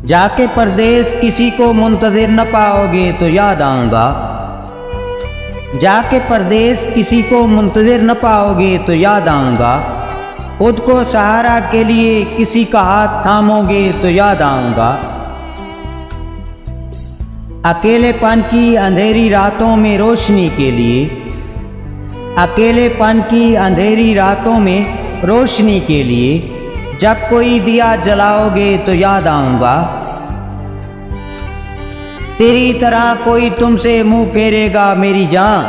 जाके परदेस किसी को मुंतज़िर न पाओगे तो याद आऊँगा। जाके परदेस किसी को मुंतज़िर न पाओगे तो याद आऊँगा। खुद को सहारा के लिए किसी का हाथ थामोगे तो याद आऊँगा। अकेलेपन की अंधेरी रातों में रोशनी के लिए, अकेलेपन की अंधेरी रातों में रोशनी के लिए जब कोई दिया जलाओगे तो याद आऊँगा। तेरी तरह कोई तुमसे मुंह फेरेगा मेरी जान,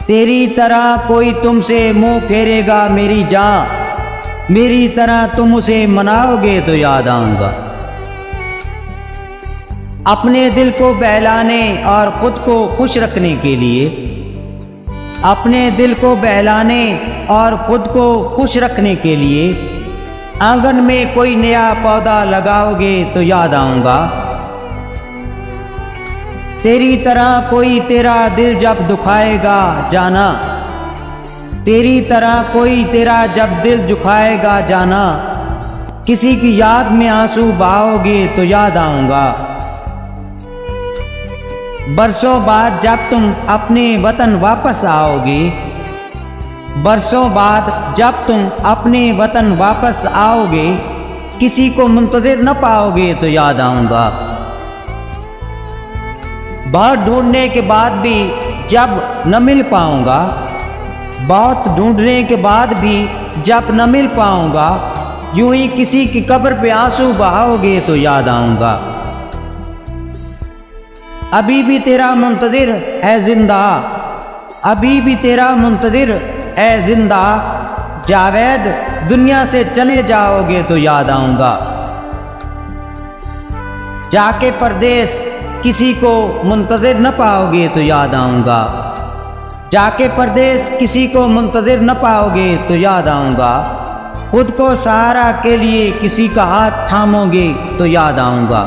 तेरी तरह कोई तुमसे मुंह फेरेगा मेरी जान, मेरी तरह तुम उसे मनाओगे तो याद आऊँगा। अपने दिल को बहलाने और ख़ुद को खुश रखने के लिए, अपने दिल को बहलाने और ख़ुद को खुश रखने के लिए आंगन में कोई नया पौधा लगाओगे तो याद आऊँगा। तेरी तरह कोई तेरा दिल जब दुखाएगा जाना, तेरी तरह कोई तेरा जब दिल दुखाएगा जाना, किसी की याद में आंसू बहाओगे तो याद आऊँगा। बरसों बाद जब तुम अपने वतन वापस आओगे, बरसों बाद जब तुम अपने वतन वापस आओगे, किसी को मुंतज़िर न पाओगे तो याद आऊँगा। बहुत ढूंढने के बाद भी जब न मिल पाऊँगा, बहुत ढूंढने के बाद भी जब न मिल पाऊँगा, यूं ही किसी की कब्र पे आंसू बहाओगे तो याद आऊँगा। अभी भी तेरा मुंतज़िर है जिंदा, अभी भी तेरा मुंतज़िर है जिंदा, जावेद दुनिया से चले जाओगे तो याद आऊँगा। जाके परदेस किसी को मुंतज़िर न पाओगे तो याद आऊँगा। जाके परदेस किसी को मुंतज़िर न पाओगे तो याद आऊँगा। खुद को सहारा के लिए किसी का हाथ थामोगे तो याद आऊँगा।